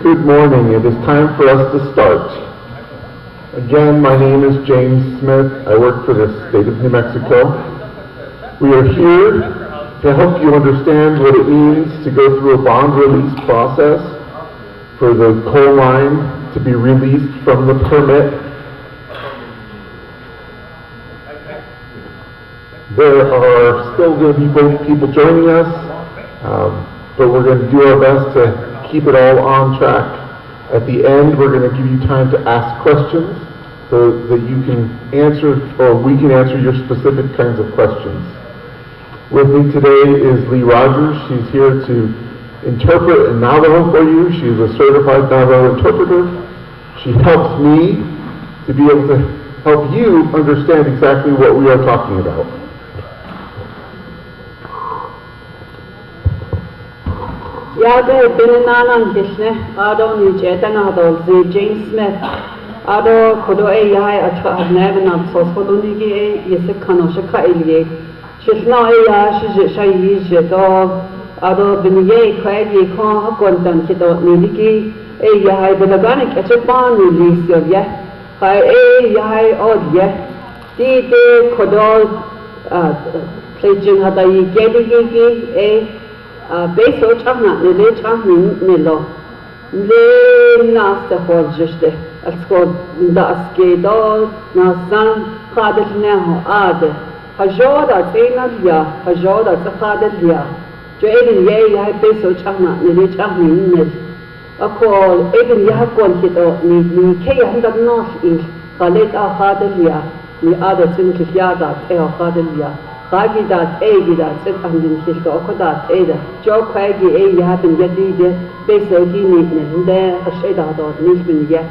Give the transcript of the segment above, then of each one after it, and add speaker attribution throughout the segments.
Speaker 1: Good morning. It is time for us to start. Again, my name is James Smith. I work for the state of New Mexico. We are here to help you understand what it means to go through a bond release process for the coal mine to be released from the permit. There are still going to be people joining us, but we're going to do our best to keep it all on track. At the end, we're going to give you time to ask questions so that you can answer, or we can answer your specific kinds of questions. With me today is Lee Rogers. She's here to interpret in Navajo for you. She's a certified Navajo interpreter. She helps me to be able to help you understand exactly what we are talking about.
Speaker 2: Yada Binanan Hishne, Ado Nujetan Ado, James Smith, Ado Kodo Ai at Nevan of Sosodunigi, Yesakanosha Elie, Shishna Aya, Shishai Jedo, Ado Binye, Quaggy, Kon Hakondan, Hido Nidiki, Ayai, Benaganic, at a barn release of Yeh, Hai Ayai Od Yeh, Dide Kodo, Plajin Hadai Gedigi, Beso Chahna, Nile Chahnin, Nilo, Le Nasta Horjiste, at Scott Daskedo, Nasan, Hadel Neho, Ade, Hajoda, Zainadia, Hajoda, Zahadelia, Jaden Yay, Beso Chahna, Nile Chahnin, Nil. A call, Eben Yahakon Hito, Ni Kayan that North East, Haleta Hadelia, Ni Ada Tinkiada, Teo Hadelia. Hagidat, Agidat, set on the Histo, Okodat, Ada, Joe Quaggy, A happen Yadide, Beso Dini, there a shada or Nisbin yet.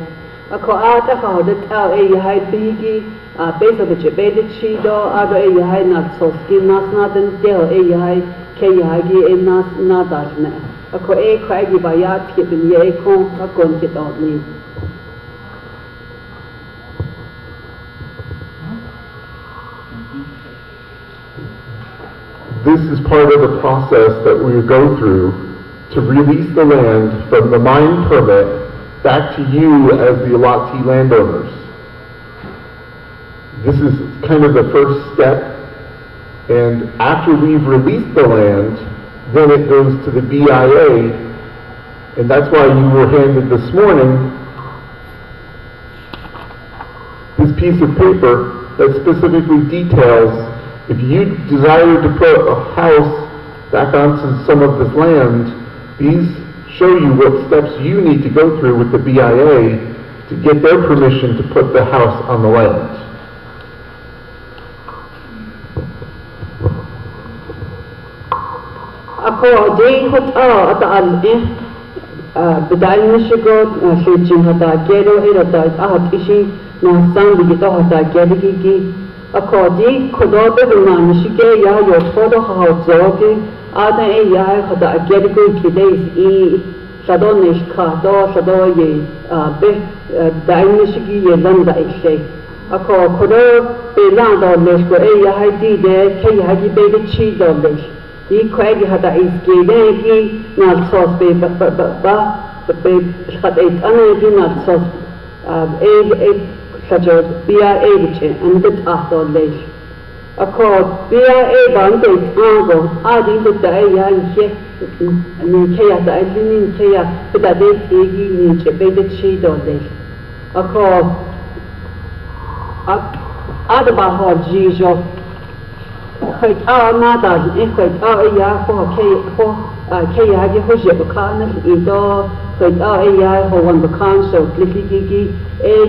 Speaker 2: A coata how the tell A high biggie, a base of the Jebeded Chido, other A high not so skin, not nothing, Dell A high, Kayagi, a nas nadasne. A co A Quaggy by Yat, Kippin Yakon, a gun hit on me.
Speaker 1: This is part of the process that we go through to release the land from the mine permit back to you as the Allottee landowners. This is kind of the first step, and after we've released the land, then it goes to the BIA, and that's why you were handed this morning this piece of paper that specifically details if you desire to put a house back onto some of this land, these show you what steps you need to go through with the BIA to get their permission to put the house on the land.
Speaker 2: Ako day hot at alde bedal mishigo shujin hata gero irata at ishi na sang bigito hata gerigi Akodi Kodobe Mishige Ya your photo how zogi Ada Ya Hada Gedigo Kidays E Shadonish Kado Shadoye Be Daimishigi Yelanda Ishe Ako Kodo Belanda Leshko Ya Hadi de Kay Hagi Baby Chido Lish E Quaggy Hada is Gidegi Not sauce be but had eight anagi not sauce such a BIA and the after late. A called BIA bandit angle, adding the Daya and Kaya, the Island Kaya, but that they need to be the cheat on this. A call Adabaho Jijo. Quite our mother, if quite our ya for Kaya, Hojabakana, Ido. Ai ho wan bakan so clicky gigi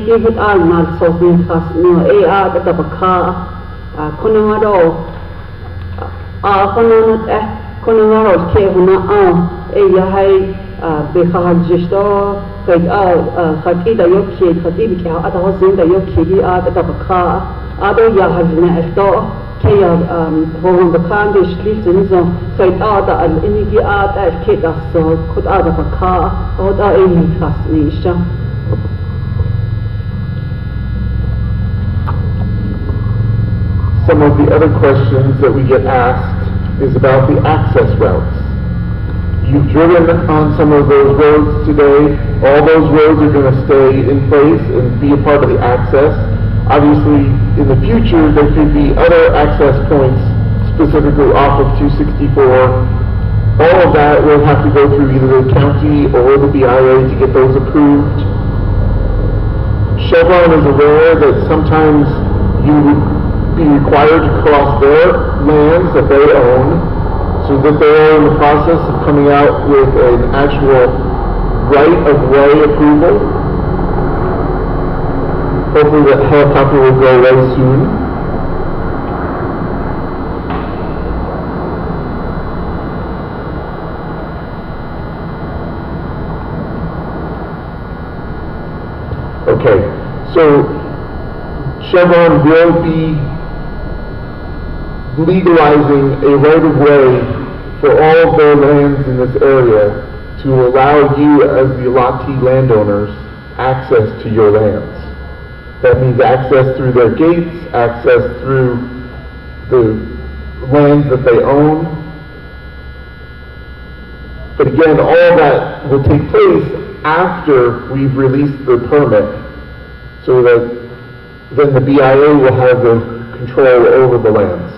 Speaker 2: give it all not so thin cast no at the baka kunamado kunamaro ke huna ya hai behar jisto quite khatida yoki khatibi ke at hosin da yoki at the baka ado ya hazna esto Kaya hoon bakan de schließen so quite ada al inigi ada kida so could ada baka oda eni tasnisha.
Speaker 1: Some of the other questions that we get asked is about the access routes. You've driven on some of those roads today. All those roads are going to stay in place and be a part of the access. Obviously, in the future, there could be other access points specifically off of 264. All of that will have to go through either the county or the BIA to get those approved. Chevron is aware that sometimes you would be required to cross their lands that they own, so that they are in the process of coming out with an actual right-of-way approval. Hopefully that helicopter will go away soon. Okay, so Chevron will be legalizing a right-of-way for all of their lands in this area to allow you as the Allottee landowners access to your lands. That means access through their gates, access through the lands that they own. But again, all of that will take place after we've released the permit, so that then the BIA will have the control over the lands.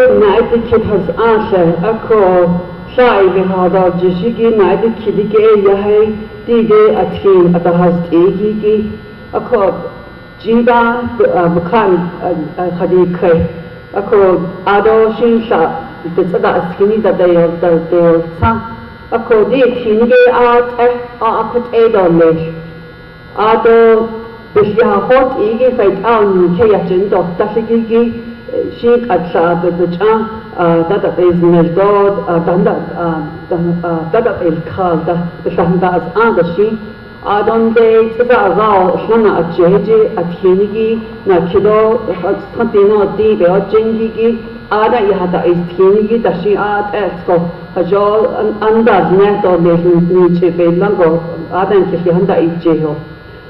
Speaker 2: United Kid has answered a call. Shy behind our Jishigi, United Kidike, Yahay, Dige, a team at the house, Egigi, a call. Jiba, Bukan, Hadike, a call. Ado, Shinsha, the skinny that they are some. A call, the Tinige art, a put aid on me. Ado, Bishya hot, Igi, fight out, Kayachin, Dr. Shigigi. Sheik at the that is Neldod, that is called the Shandas and the sheep. I don't date the raw Shana at Jeji, at Hinigi, Nakido, Santino, Dibe, or Jingigi, Ada Yada is Hinigi, the she art Esco, Hajol, and Andas net or Nietzsche, Lango, Adam Kishanda is Jeho.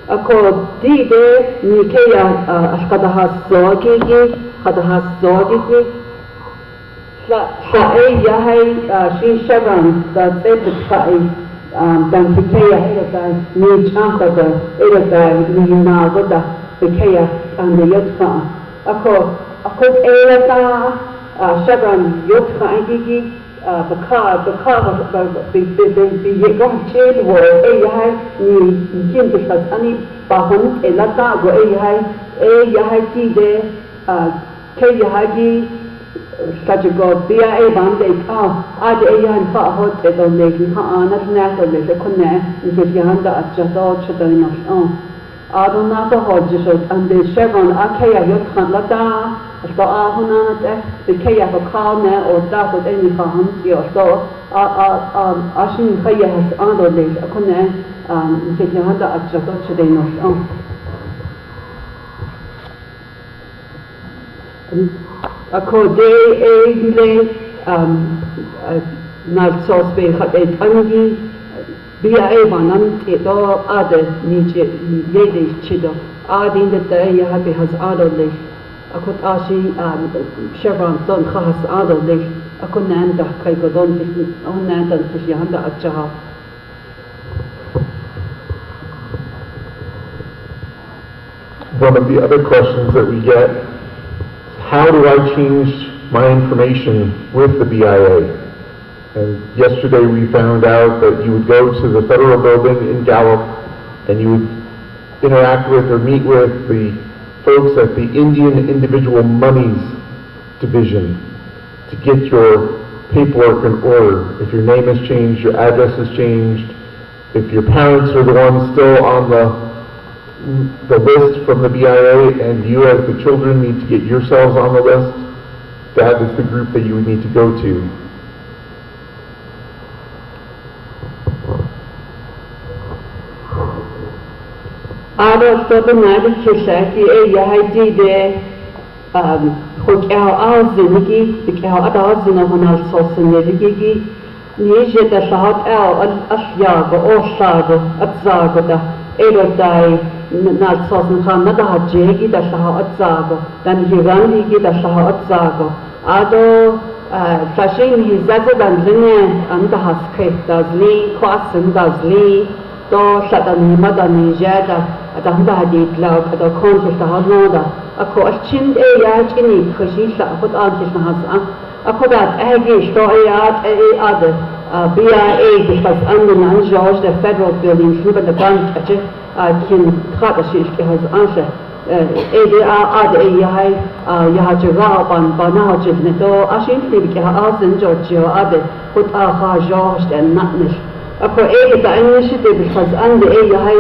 Speaker 2: A called Dide, Nikea, Ashkadahas Zogigi. Hada has Zogigi. Shae Yahay, she Chevron, that's it, the Kai, Dantikea, Edagai, Nichaka, Edagai, Ninagoda, the Kea, and the Yotka. A called Elata, Chevron, Yotka, Gigi, the car, the Yegon Chain war, Ayai, Nikintikas, Ani, Bahun, Elata, go Ayai, Tide. Kayahagi, such a god, BIA Bande, Ayan Hot, and making Hana Natal, the Kone, and Yanda at Jadot Chadoninos on. Adonasa Hodges and the Chevron, Akaya Yotkan Lata, as the Ahunat, the Kaya of Kalna or that of any Kahanti or so, Ashin Kaya has honored this, a Kone, and Yanda at Jadot Chadoninos on. Accordé Nalsos be had a tangi BIA Vanam Tedo Ada Nietzsche Yedi Chido Adi in the day Happy has Adolay. I could Ashi Chevron Don Has Adolay. I could Nanda Kaikodon on Nanda Tishanda at Jaha.
Speaker 1: One of the other questions that we get, how do I change my information with the BIA? And yesterday we found out that you would go to the federal building in Gallup and you would interact with or meet with the folks at the Indian Individual Monies Division to get your paperwork in order. If your name has changed, your address has changed, if your parents are the ones still on the list from the BIA and you as the children need to get yourselves on the list, that is the group that you would need to go to.
Speaker 2: Ada Sobanadi Kishaki, Yahidi de Hokel Alzinigi, the Cal Adazina Honal Sosanigi, Nijeta Shahat El Ashyago, or Shago, Atzagoda. Erodai, na sosna khanna da hajegi da shaha atzago dan hirangi da shaha atzago ado fashin hizaza dan line anda haske dazli kwasim dazli do shadani madani jada da handa hadid law da konti da hanoda ako achin e ya chini khashi sha khud antish na hasa ako da agi sto ayat ad BIA because under nan George the federal building through the bank kin khata shi ki has answer ad ai ya jira ban bana jivne to ashin fi ki ha asin George ad khud kha George and natnish ako da initiative because under ai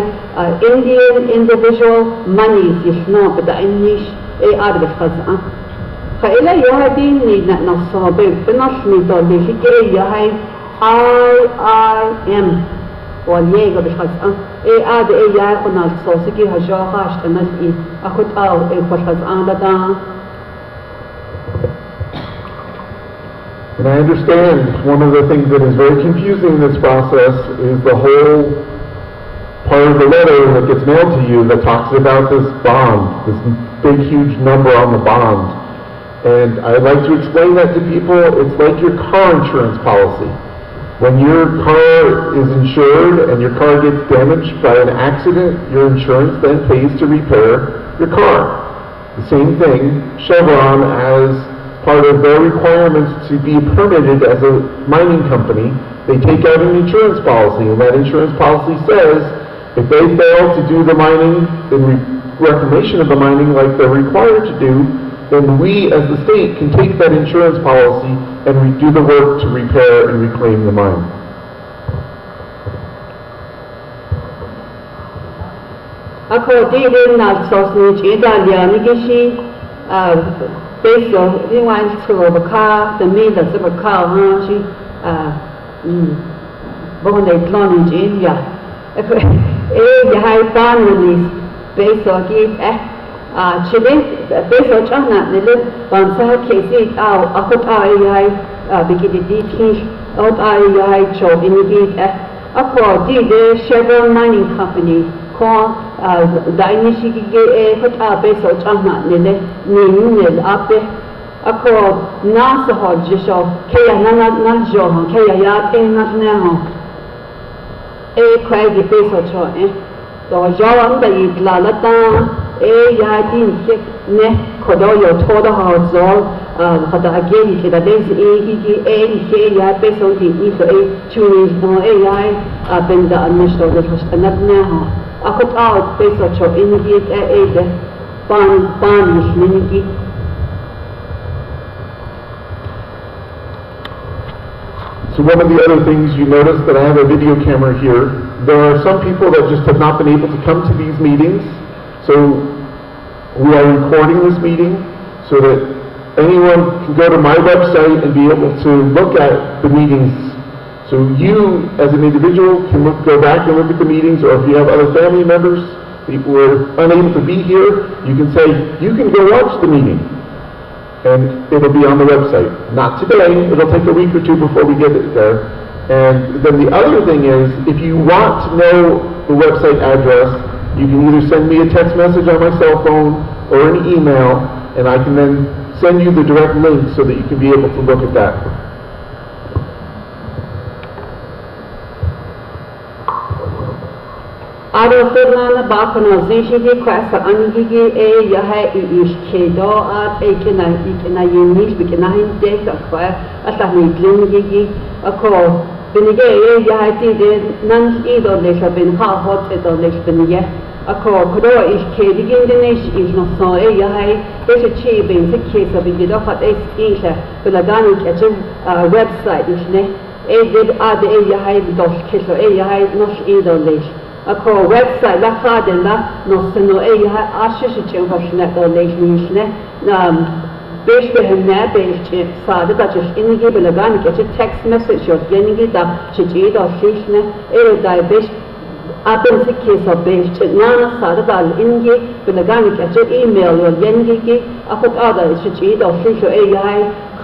Speaker 2: Indian individual monies is not but the English ad because خيلا يهدي نصابي بنصمي دولي في يهاي IIM واليجا بخزان عاد يهاي قناة صوصي هجاهاش تنالي أخد بخزان لدان.
Speaker 1: And I understand one of the things that is very confusing in this process is the whole part of the letter that gets mailed to you that talks about this bond, this big huge number on the bond. And I'd like to explain that to people. It's like your car insurance policy. When your car is insured and your car gets damaged by an accident, your insurance then pays to repair your car. The same thing, Chevron, as part of their requirements to be permitted as a mining company, they take out an insurance policy, and that insurance policy says if they fail to do the mining, the reclamation of the mining like they're required to do, then we as the state can take that insurance policy and do the work to repair and reclaim the mine.
Speaker 2: Ako di din na sosni Italia ni gishi beso ni wan tsuo baka the me da tsuo baka ha shi bon de plan ni ya ya hai ban release beso gi chile beso chana nile bansa kesi akot ai bigidi di out ai cho inigit ako di de Chevron Mining Company ko dainishi ge hot beso chana nile nil ape ako nasa ho jisho kaya na jo ho kaya ya na ne ho kwai gi beso cho to jawan da idlalata ya din ke ne kodo yo toda ha zo khada again ke da des ki ke ya beso di ni so chuni no ya benda anishto da anad ne ha akot out beso cho ingi de ban ni.
Speaker 1: So one of the other things you notice that I have a video camera here. There are some people that just have not been able to come to these meetings. So we are recording this meeting so that anyone can go to my website and be able to look at the meetings. So you, as an individual, can go back and look at the meetings, or if you have other family members who are unable to be here, you can say, you can go watch the meeting. And it'll be on the website. Not today, it'll take a week or two before we get it there. And then the other thing is, if you want to know the website address, you can either send me a text message on my cell phone or an email, and I can then send you the direct link so that you can be able to look at that.
Speaker 2: Ado Fernanda Bakano Zishigi Kwasa Angigi Yaha Ishkedo at Ekina Unish Bikinahin Dek Aqua Atani Glimgigi Ako Binige Yahati Nan Edo Lesha Bin Ha Hot Edo Lesh Binye Ako Kodo Ishkedi Indinish is no so Yahai there's a cheap in the case of Bigido Hot Ace Isha Bilagani Ketchum website Ishne did add Yahai Dosh Kisho Yahai Nosh Edo Lesh Ako website la khadela no seno ashish chewhashna to leshne besh behna besh sada da jish ingi belagan ke text message or yengi da chiji do shishne da besh aben sikhe so besh nana sada da ingi belagan ke email or yengi ki akot ada chiji do shisho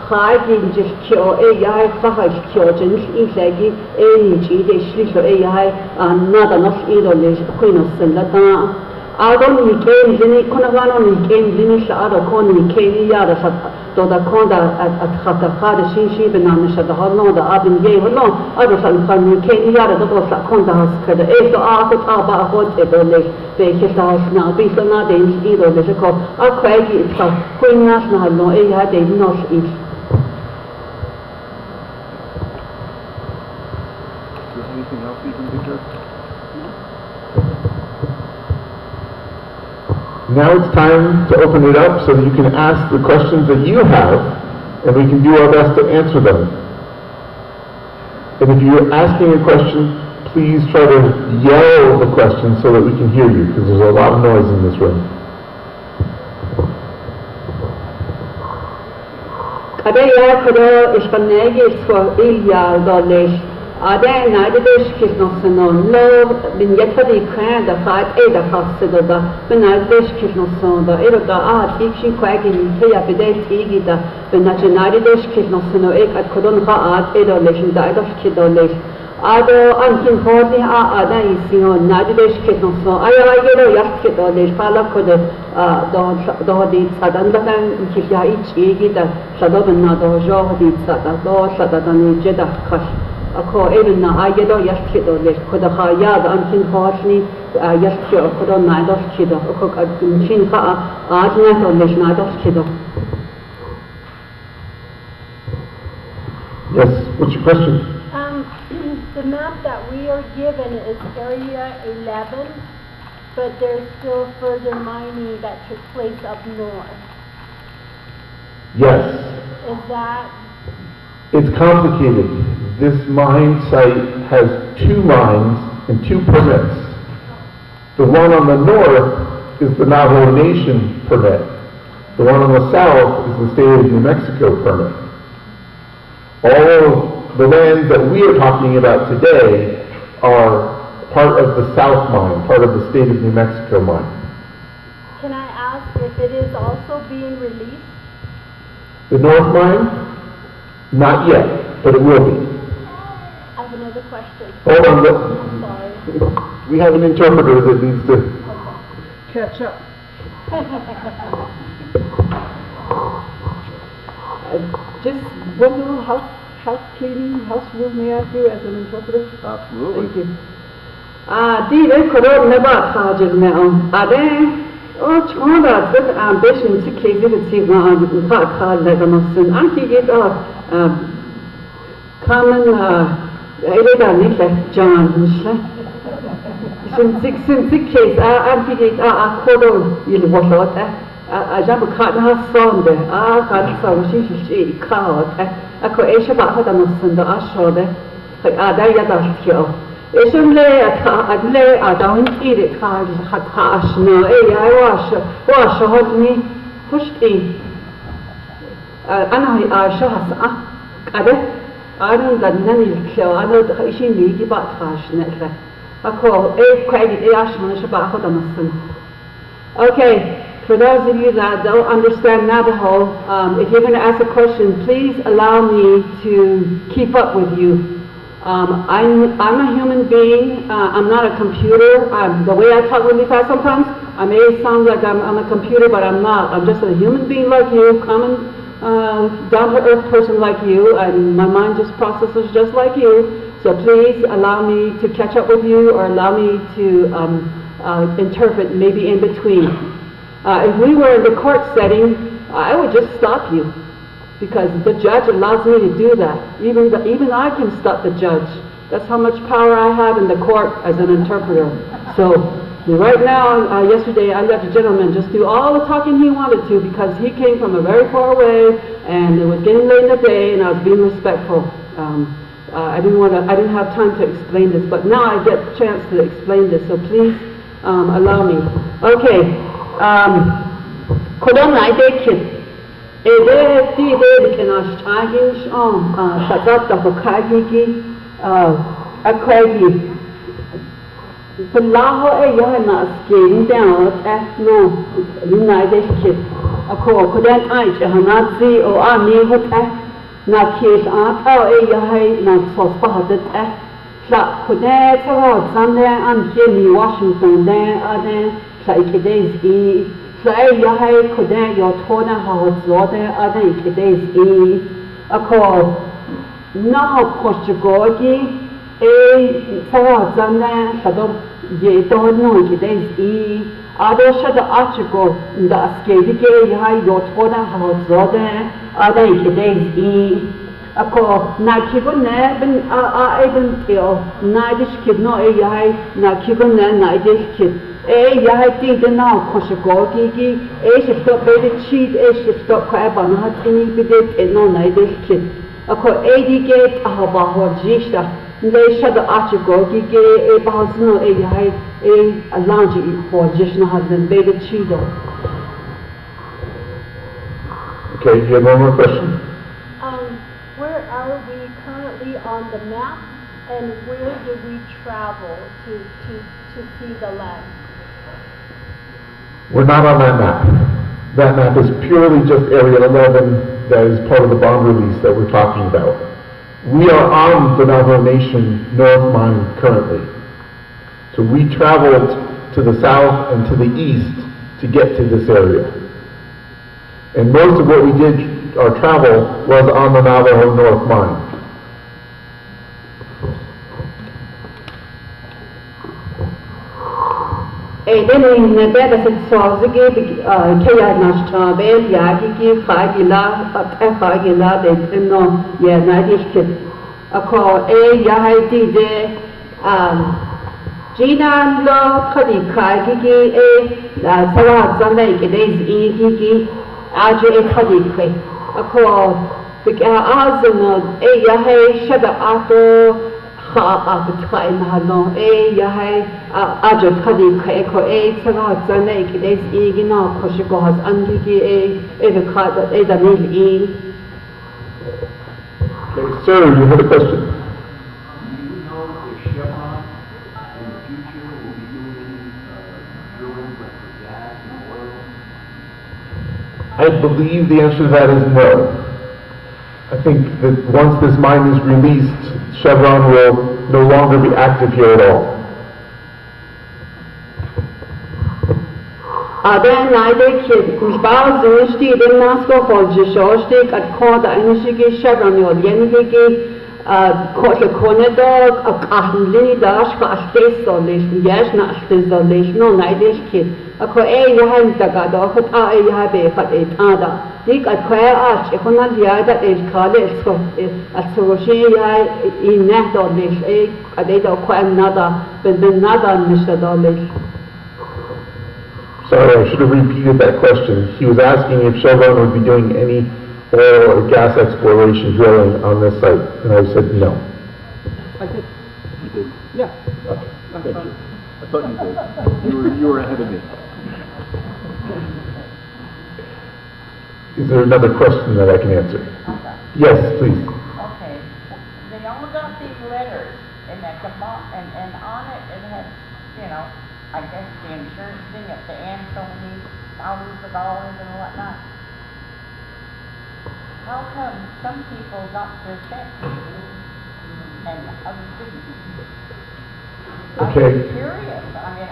Speaker 2: Khagin just kyo yai khag kyo jen ishagi ni ji de shlisho yai nada nos ido le queen of sendata don't you came, Lini, Konavano, came, Lini, Adakon, came, Yada, Dodakonda, at Hataka, Shinshi, Benanisha, the Hono, the Abin Gay, no, others and came, Yada, the Konda, the Eto Arcot, Abba, Hot, they hit us now, based on that, either the call, a craggy, it's a Queen National, no, a had a not eat.
Speaker 3: Anything else you can think of?
Speaker 1: Now it's time to open it up so that you can ask the questions that you have, and we can do our best to answer them. And if you're asking a question, please try to yell the question so that we can hear you, because there's a lot of noise in this room.
Speaker 2: Ada nadidesh kisnosano lo bin yetadi kran da fat e da fasida da bin nadidesh kisnosano da eroda tikshi kwagin teya bede tigi da bin nadidesh kisnosano ek at kodon ha edo leshin da edo kidolesh ado ankin hodi ada isino nadidesh kisnosano aya edo yak kidolesh pala kode do di sadan da kan kisya ichi da sado bin nado jo di sada do sada da ni jeda khash Ako even na ayedo yashkido lesh kodaha yad antin hoshni yashkido kodo naidos kido ako chin ka ajnato lesh naidos kido.
Speaker 1: Yes, what's your question?
Speaker 4: The map that we are given is area 11, but there's still further mining that took place up north.
Speaker 1: Yes.
Speaker 4: Is that?
Speaker 1: It's complicated. This mine site has 2 mines and 2 permits. The one on the north is the Navajo Nation permit. The one on the south is the state of New Mexico permit. All of the lands that we are talking about today are part of the south mine, part of the state of New Mexico mine.
Speaker 4: Can I ask if it is also being released?
Speaker 1: The north mine? Not yet, but it will be.
Speaker 4: I have another question.
Speaker 1: Hold on,
Speaker 4: I'm sorry.
Speaker 1: we have an interpreter that needs to
Speaker 2: Catch up. Just one little house cleaning, house room may I do as an interpreter?
Speaker 3: Absolutely.
Speaker 2: Thank you. Di kodo neba khajil me ade chonda zet ambition to case it see kha leganosin anki get common Eleda nicht John since case anki get kodo yil wasot jab khat ha sonde khat sa shi khaot ako esha ba hada nosin da ashode ada ya da kyo Isn't there a don't eat it hard hash no wash hold me pushed in I show us I don't got none kill I know she need about hash net I call a credit ashman about okay for those of you that don't understand Navajo if you're going to ask a question please allow me to keep up with you I'm a human being. I'm not a computer. The way I talk really fast sometimes, I may sound like I'm a computer, but I'm not. I'm just a human being like you, common, down-to-earth person like you, and my mind just processes just like you. So please allow me to catch up with you, or allow me to interpret maybe in between. If we were in the court setting, I would just stop you. Because the judge allows me to do that. Even I can stop the judge. That's how much power I have in the court as an interpreter. So right now, yesterday, I let the gentleman just do all the talking he wanted to because he came from a very far way and it was getting late in the day and I was being respectful. I didn't have time to explain this, but now I get a chance to explain this. So please allow me. Okay. Kodon Naidekid. Ede ti de kenash agin shom satat da kokagi akwagi Palaho e yana skin down at no United kid ako kudan ai chahanazi o ani hot na kies ata e yahai na sospahadet sa kudan sa zande an Washington de ade sai kides I sai yahai kode yo tona haotzode adai kides I ako na koshgogi sawa zanne shado ye dono kides I ado shado achigo da skevike yahai yo tona haotzode adai kides I ako na kigo ne ben a eben teo na dish kid no yahai na kigo ne na dish kid yahai ti de na koshgogi gi shifto bede cheat shifto kwaba na tini bede no na dish kid ako dige ahaba horjishta le shado achigogi ge bahasno yahai alanji horjishna hadden bede cheato.
Speaker 1: Okay, you have one more question?
Speaker 4: Where are we currently on the map, and where do we travel to see the land?
Speaker 1: We're not on that map. That map is purely just Area 11 that is part of the bond release that we're talking about. We are on the Navajo Nation North Mine currently. So we traveled to the south and to the east to get to this area. And most of what we did, our travel, was on the Navajo North Mine.
Speaker 2: Then in the Sazigi, Kaya Nashtabel, Yagiki, Fagila, Fagila, they no, Yanadishkit. A call Yahidi de Gina Lo, Kadi Kagigi, Sawa Zane, Gades Igigi, Aja Kadi. A call the Azan, Yahay, Shada Ato. Abtrein hallo yahai ajot khadi kheko sagat zane kides igina khoshiko has angigi evekhada damil
Speaker 1: Okay, sir, you had a question?
Speaker 5: Do you know if Chevron in the future will be doing any drilling for gas and oil?
Speaker 1: I believe the answer to that is no. I think that once this mine is released, Chevron will no longer be active here at all.
Speaker 2: Then I think Kushbaz steht in Nasko for Jishostik at Korda Inishigi Chevron or Yenigi Kosha Konedog, a Kahli Dash, a State Solation, yes, not State Solation, no, Nidish kid. A Koe Yahantagado, but I have a Ada. Dick at Quair Arch, if on the other is college, so at Soroshi in Natolish, a data of quite another, but another Mr. Dolish.
Speaker 1: Sorry, I should have repeated that question. He was asking if Chevron would be doing any oil or gas exploration drilling on this site, and I said no.
Speaker 3: I did. You did.
Speaker 1: Yeah.
Speaker 3: Okay, thank you. I thought you did. You were ahead of me.
Speaker 1: Is there another question that I can answer? Yes, please.
Speaker 6: Okay, they all got these letters, and at the and on it, it has, you know, I guess the insurance thing, if the ant so many thousands of dollars and whatnot. How come some people got their checks and others didn't?
Speaker 1: Okay.
Speaker 6: I'm curious, I mean,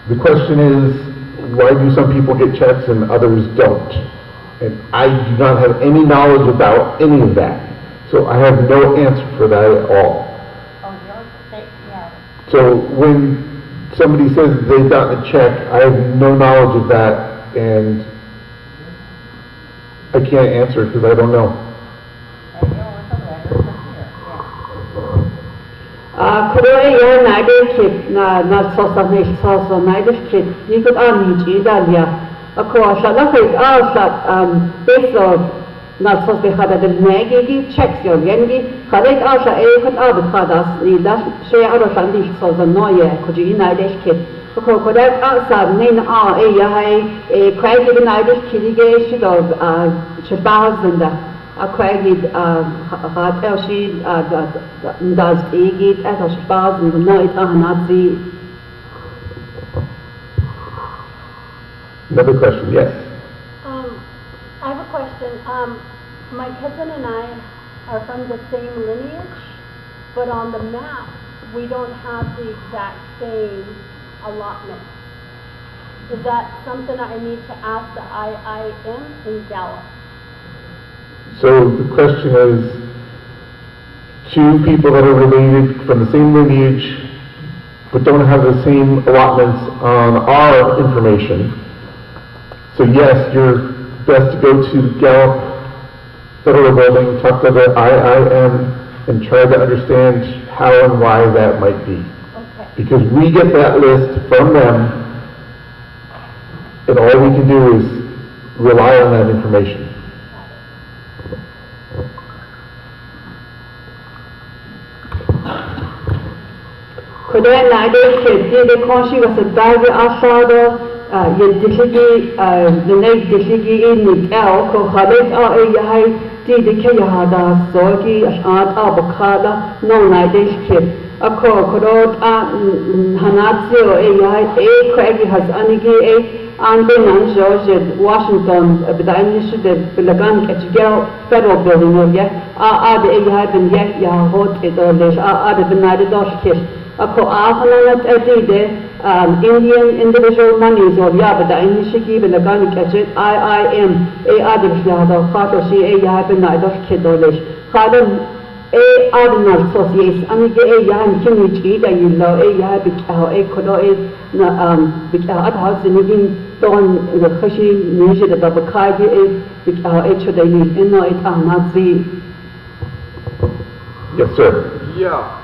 Speaker 1: The question is, why do some people get checks and others don't? And I do not have any knowledge about any of that. So I have no answer for that at all.
Speaker 6: oh, yours, yeah.
Speaker 1: So when somebody says they've gotten a check, I have no knowledge of that, and I can't answer because I don't know.
Speaker 6: And there was a letter from here, yeah.
Speaker 2: Korea Nigel not so nicht so Nigel you could Italia. Of course, I love it also beso not so be had the negi checks your yengi, correct also could arbitras das share out of nicht so the neue could you Nigel kid. Of course, correct outside name a crazy Nigel kidige should of Shabazanda. Acquainted hat she does egit at a spaz and the night Nazi.
Speaker 1: Another question, yes.
Speaker 4: I have a question. My cousin and I are from the same lineage, but on the map we don't have the exact same allotment. Is that something I need to ask the IIM in Gallup?
Speaker 1: So the question is, two people that are related from the same lineage but don't have the same allotments on our information. So yes, you're best to go to the Gallup Federal Building, talk to the IIM, and try to understand how and why that might be.
Speaker 4: Okay.
Speaker 1: Because we get that list from them, and all we can do is rely on that information.
Speaker 2: Kudai naide kedi de konshi was a dagi asado ye dishigi the name dishigi in el ko khalet a yahai di de ke yahada sogi at abakada no naide kid ako kodot hanatio yahai kwegi has anigi an benan George Washington bidai nishude bilagan kachigel federal building ye a de yahai ben ye yahot edolish a de benade dosh Ako ahananat edide Indian individual monies or yabada inishiki bilagani kachet IIM adil yada khato shi yaben naidosh kidolish khadam adnal socias anige yan kimich ida yillo yabik kodo na bikaw adha zinigin don khashi nijid da bakagi bikaw chodayni inno it ahnazi.
Speaker 1: Yes, sir.
Speaker 3: Yeah,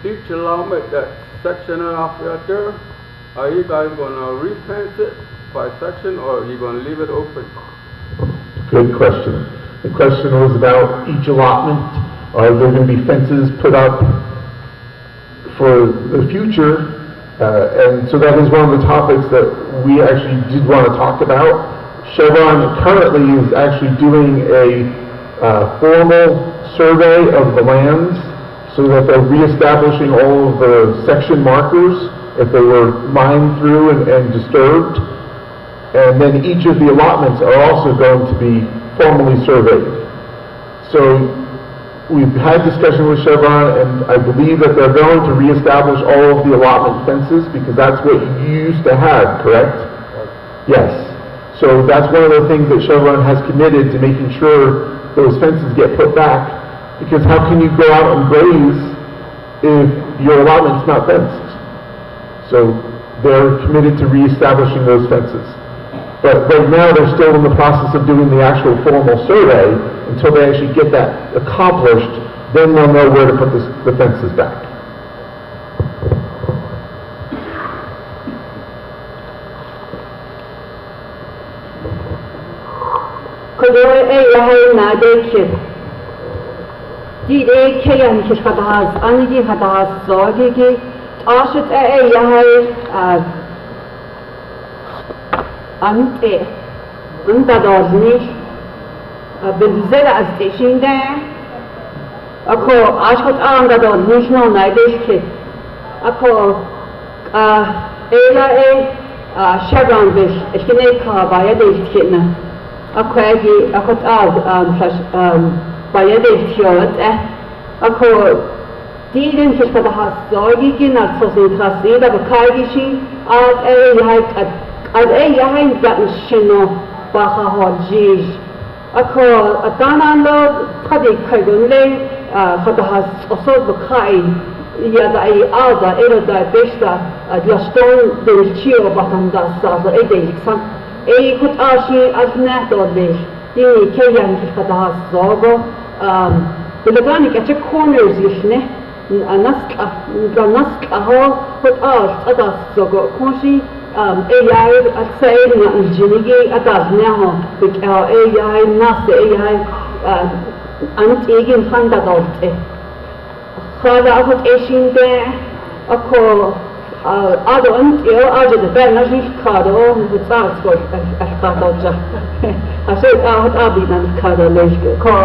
Speaker 3: each allotment that section off right there, are you guys gonna refence it by section or are you gonna leave it open?
Speaker 1: Good question. The question was about each allotment. Are there going to be fences put up for the future? And so that is one of the topics that we actually did want to talk about. Chevron currently is actually doing a formal survey of the lands so that they're reestablishing all of the section markers if they were mined through and disturbed. And then each of the allotments are also going to be formally surveyed. So we've had discussion with Chevron, and I believe that they're going to reestablish all of the allotment fences because that's what you used to have, correct? Yes. So that's one of the things that Chevron has committed to making sure those fences get put back, because how can you go out and graze if your allotment's not fenced? So they're committed to reestablishing those fences. But right now they're still in the process of doing the actual formal survey. Until they actually get that accomplished, then they'll know where to put the fences back.
Speaker 2: بالزرع از تشینده اکو عاشق آنگا دو نیشنو نایدش که اکو ایلا شبان بش اشکنه که باید اشکنه اکو اگی اکو باید اشتیاد اکو دیدن که شده هستایی که نرسوزی خاصی دا بکایگیشی اد ای دانشنو باخا هاجیش Ako atanan lo tadi kaidon le khadahas osod bkai ya da ai alda ero da besta diaston del chio batanda sa ede san e kut ashi azna do de dini kayan khadahas zogo bilagani kache corners yishne naska ho kut ash adas zogo konshi AI at saying that Jinigi at that now because AI nas AI antigin fanda dolte. Khada akut eshin de ako ado antio ajo de benaji kado hutsak so khada ja. Ashe ahot abidan kado lesh ko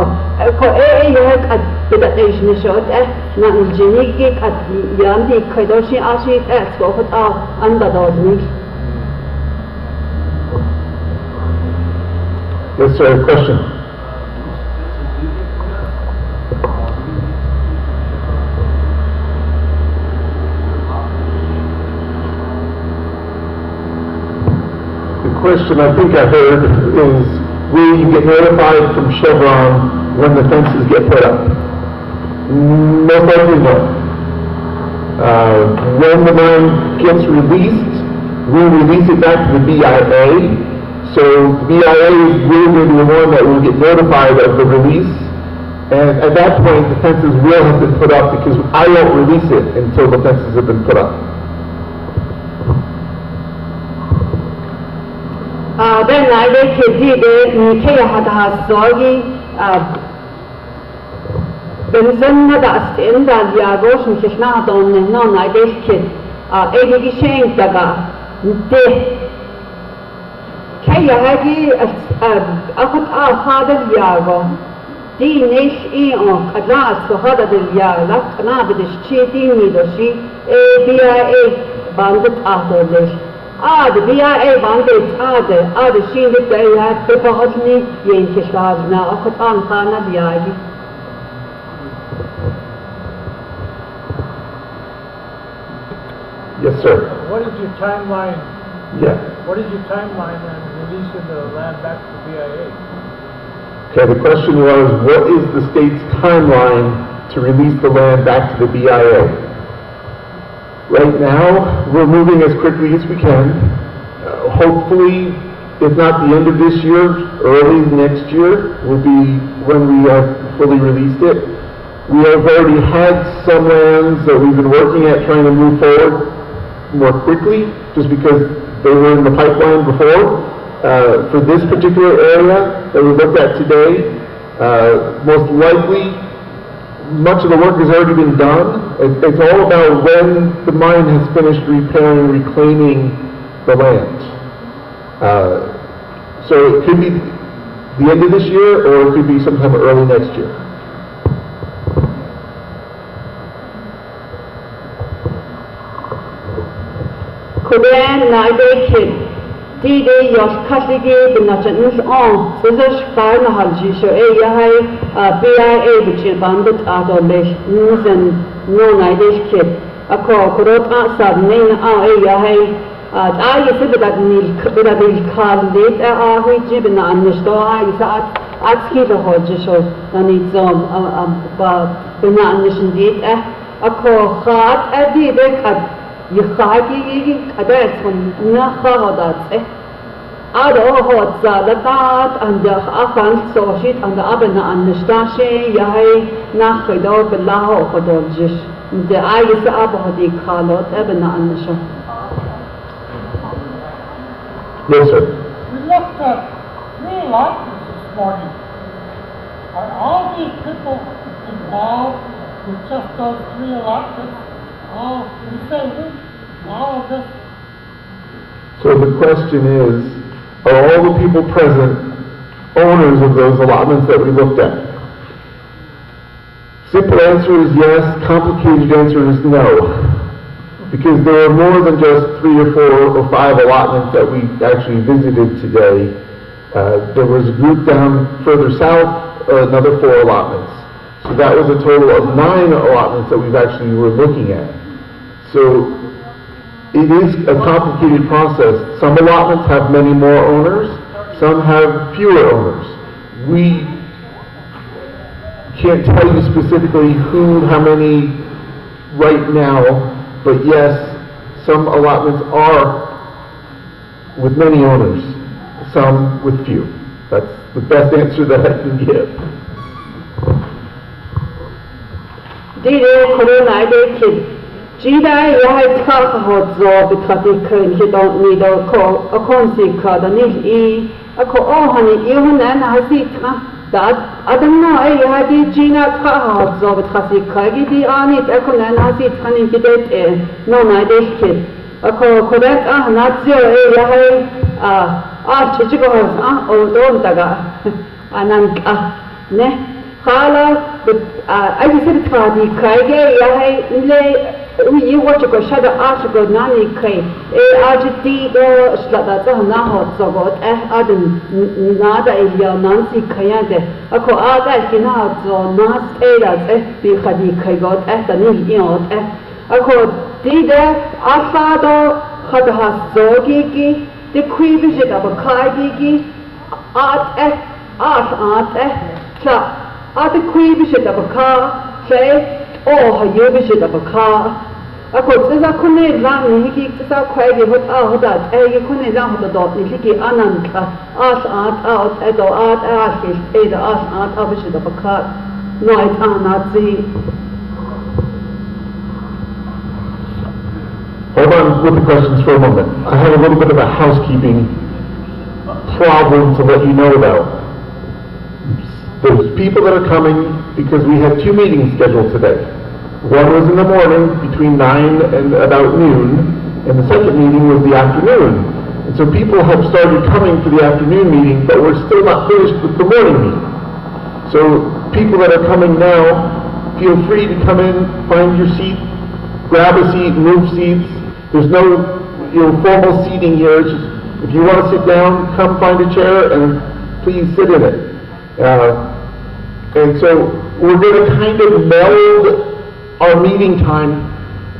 Speaker 2: AI at bidat eshin shot na Jinigi at yandi kaidoshi ashi at so hot anda dodni.
Speaker 1: Yes, sir. Question. question I think I heard is, will you get notified from Chevron when the fences get put up? Most likely no. When the mine gets released, we release it back to the BIA. So the BIA is really going to be the one that will get notified of the release. And at that point, the fences will have been put up because I won't release it until the fences have been put up.
Speaker 2: Ben aile kedi de nikaya hada sogi benzen da asten da diagos nikna don no na de kid egi shen daga de kaya hagi akhat hada diago di nish o kadra so hada diago la kana bidish cheti ni doshi BIA bandet ahdolesh the BIA bandit the she that they had the Bahani Yankish now, Kotan Kana Biagi.
Speaker 1: Yes, sir.
Speaker 7: What is your timeline?
Speaker 1: Yeah.
Speaker 7: What is your timeline on releasing the land back to the BIA?
Speaker 1: Okay, the question was, what is the state's timeline to release the land back to the BIA? Right now, we're moving as quickly as we can. Hopefully, if not the end of this year, early next year will be when we have fully released it. We have already had some lands that we've been working at trying to move forward more quickly, just because they were in the pipeline before. For this particular area that we looked at today, most likely, much of the work has already been done. It's all about when the mine has finished repairing, reclaiming the land. So it could be the end of this year, or it could be sometime early next year.
Speaker 2: Korean Nagakid. Didi Yosh Kasigi, the Nachans on, Suzash Farna Haljisho, BIA, which is bandit Adolish, News and no Nidish kid. A call Kurot Asad, Ning I said that Nil Khalid, we Jibin and Nishto, I said, I'd ski the Hodgisho, and it's Bina Nishan did a call hard, I did it. يخاجي كدرس من نخاضات هو زادات عند أخان سوشيت عند أبنا النشتاشي يهي نخدو بالله وخدولجش ده عايز أبو دي خالات أبنا النشا.
Speaker 1: Yes, sir.
Speaker 8: We looked at 3 allotments this morning. Are all these people involved with just those 3 allotments? All of this?
Speaker 1: So the question is, are all the people present owners of those allotments that we looked at? Simple answer is yes, complicated answer is no. Because there are more than just 3 or 4 or 5 allotments that we actually visited today. There was a group down further south, another 4 allotments. So that was a total of 9 allotments that we've actually were looking at. So it is a complicated process. Some allotments have many more owners, some have fewer owners. We can't tell you specifically how many right now, but yes, some allotments are with many owners, some with few. That's the best answer that I can give.
Speaker 2: Jida yahay tkakahot zo bitkatikun he don't need a konsika the nil ako ohani ihunan hasitra that adamna hadi jina tkakahot zo bitkasika gidi anit akunan hasitra ni gidet no naidish kid ako correct natzio yahay chichigos odon daga anan ne Khala I said Kadi Kage yahay le you watch go shada article nani kai ajti do slada ta na hot zogot adin nada ilya nansi kayade ako aga kina zo nas era bi khadi kai got tani iot ako tida asado khada zogi ki the queebishit of a cargigi, art the queebishit of a car, say, oh, a yubishit of a car. A could say, I couldn't run, he kicked us out quaggy, what out that, you couldn't run the dog, he kicked ananka, art out, edo art, his either art, bishit of a car, no, it's not the.
Speaker 1: Hold on with the questions for a moment. I have a little bit of a housekeeping problem to let you know about. There's people that are coming because we had 2 meetings scheduled today. One was in the morning between 9 and about noon, and the second meeting was the afternoon. And so people have started coming for the afternoon meeting, but we're still not finished with the morning meeting. So people that are coming now, feel free to come in, find your seat, grab a seat, move seats. There's no formal seating here. It's just, if you want to sit down, come find a chair and please sit in it. And so we're going to kind of meld our meeting time.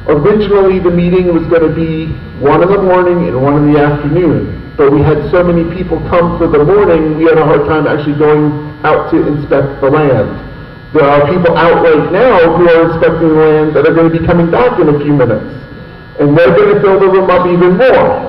Speaker 1: Originally the meeting was going to be 1 in the morning and 1 in the afternoon, but we had so many people come for the morning, we had a hard time actually going out to inspect the land. There are people out right now who are inspecting the land that are going to be coming back in a few minutes, and they're going to fill the room up even more.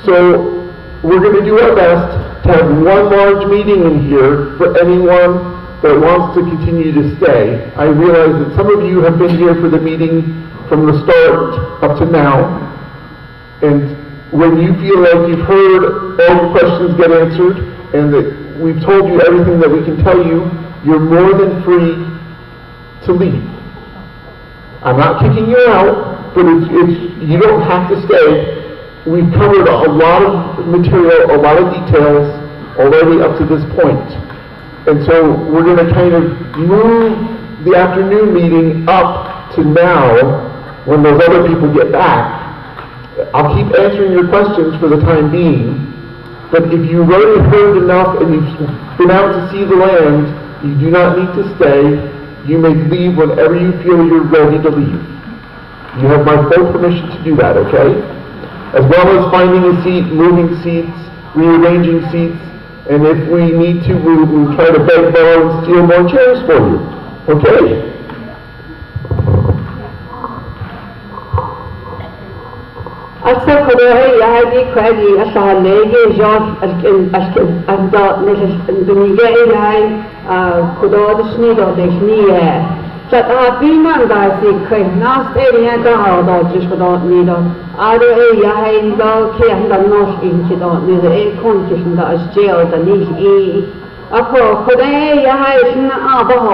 Speaker 1: So we're going to do our best to have one large meeting in here for anyone that wants to continue to stay. I realize that some of you have been here for the meeting from the start up to now, and when you feel like you've heard all your questions get answered and that we've told you everything that we can tell you, you're more than free to leave. I'm not kicking you out, but you don't have to stay. We've covered a lot of material, a lot of details already up to this point. And so we're going to kind of move the afternoon meeting up to now when those other people get back. I'll keep answering your questions for the time being, but if you've already heard enough and you've been out to see the land, you do not need to stay. You may leave whenever you feel you're ready to leave. You have my full permission to do that, okay? As well as finding a seat, moving seats, rearranging seats, and if we need to, we'll try to beg, borrow, and steal more chairs for you. Okay?
Speaker 2: أكثر خدوعي هذه كذي أصحابي جاب أبدا الدنيا هاي خدوع الشنيدة دشنية فتابينا داسي كي ناس إيريا كهذا جش خدوع نيدا أرو هاي ندا كي هندا ناش إن كدا ندا كون كشندا أشجع دنيه أكو خدوعي هاي شنا أباه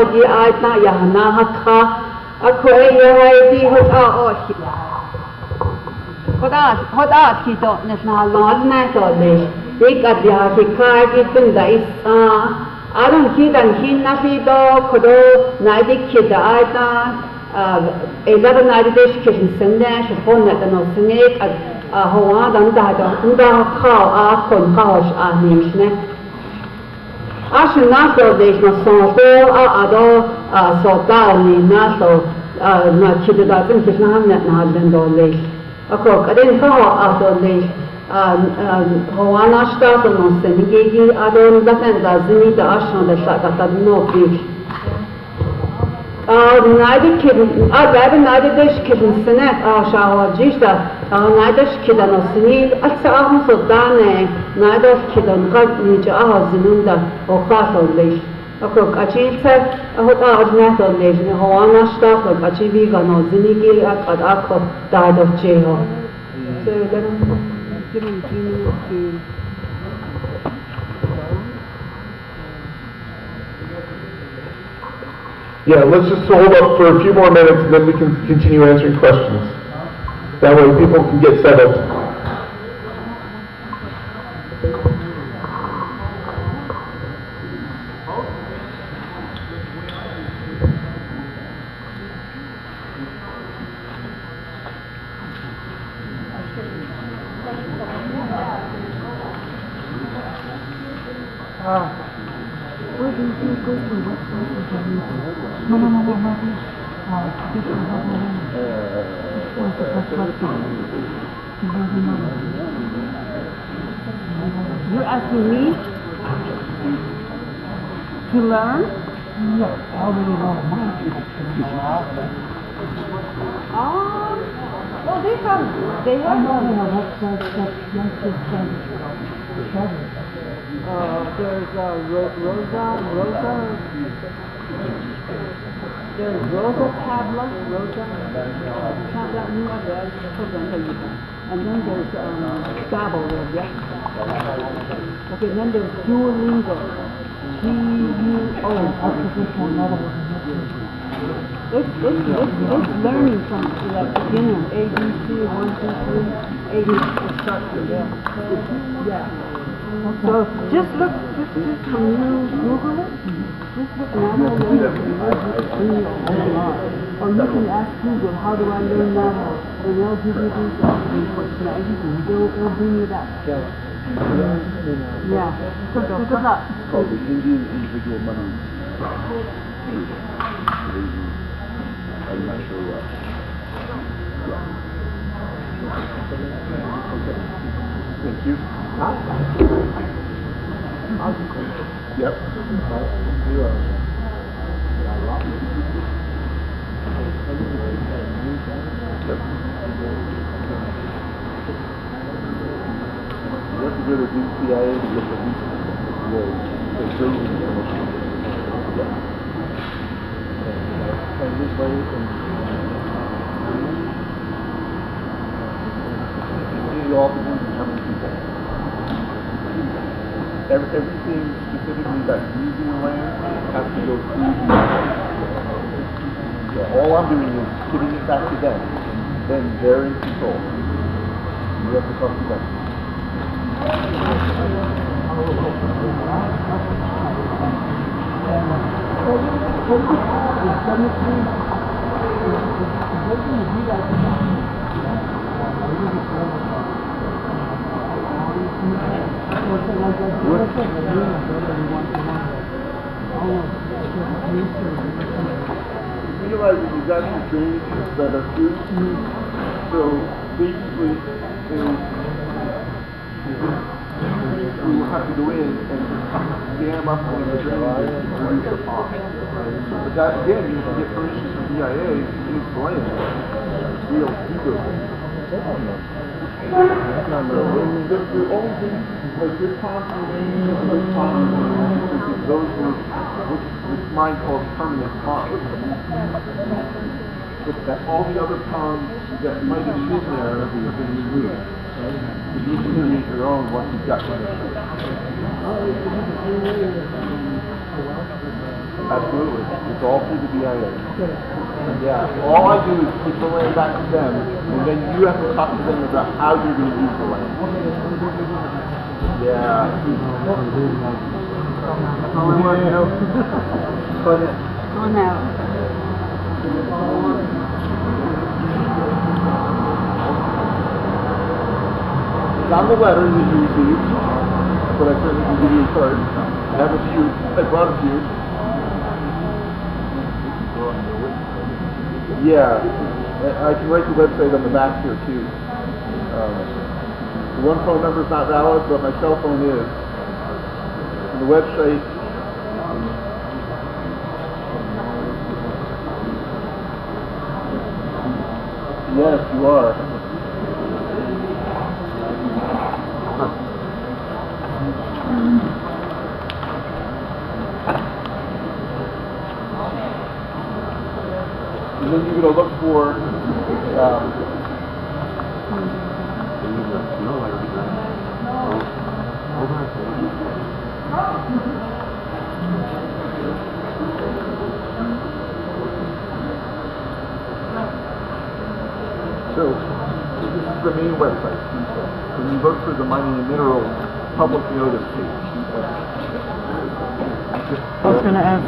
Speaker 2: آدي آدنا يهنا هكا أكو هاي دي هكا أشي خدا كيتو نسنا لازم تقولي ديك أديها في كارجي تندا إسا أرون كيدان هين نسيدو كدو نايدي كيدا أيدا إذا نايديش كيشن سنة شفون نتنو سنيك هو دان خاو أكون خاوش نيشنه أشن ناسو ديش نسونسو أدو صوتاني ناسو نكيدا داتن كيشنا هم نتنهالن دوليش أكو كدين كهو أدوليش هو أنا أشتاق نوسنيجي أدون دكان لازمي داشون دشاك تدنوكيش نايد كده بعد نايد دش كده سنة شاواجيش ده نايدش كده نوسني أكثرهم صدقني نايدش كده نقد نيجا زمن ده وخاصة ليش أكو كأشيلته هو أجمع توليش هو أنا أشتاق كأشي بيجا نوسنيجي أكاد أكو دايدش جيهو Give me a few minutes to...
Speaker 1: Yeah, let's just hold up for a few more minutes and then we can continue answering questions. That way people can get settled.
Speaker 2: You're asking me to learn?
Speaker 8: Yeah, I already know mine people can go out.
Speaker 2: Well, they have.
Speaker 8: I know in a website that youngsters can discover.
Speaker 2: There's Rosa. There's Rosa Tabla New Address Program for you. And then there's Babel, yeah. Okay, then there's Duolingo. G-U-O. It's learning from like beginner, A, B, C, 1, 2, 3, A, B, it starts from there. Yeah. So just look, just when you Google it, just look Navajo language or you can ask Google, how do I learn Navajo? And they'll give you these inputs, it'll bring it up. Yeah. Good luck.
Speaker 5: It's called the Indian Individual Money. I'm not sure what. Okay. Thank you. Yep. Yep. You have to go to DCIA to get the grading information. Yeah. And this way, you all have to do is how many people. Everything specifically that's using the land has to go through the So all I'm doing is giving it back to them. Then they're in control. You have to talk to them. Realize that you've got your drainages that are through. So basically, we will have to go in and dam up one of the drainages to produce a pond. But that, again, you have to get permission from DIA to use the land to be able to do those things. So the only thing, like this pond remains and this pond remains, because those were what mine called permanent ponds. But all the other ponds that might have been there have been removed. You can create your own once you've got permission. Absolutely. It's all through the DIA. Yeah. All I do is give the land back to them, and then you have to talk to them about how you're going to use the land. Yeah.
Speaker 2: Go now.
Speaker 5: It's on the letter that you received, but I certainly can give you a card. I have a few. I brought a few. Yeah, I can write the website on the back here too. The one phone number is not valid, but my cell phone is. And the website. Yes, you are. And then you're going to look for so this is the main website. When you look for the mining and minerals public notice page.
Speaker 2: I was going to ask.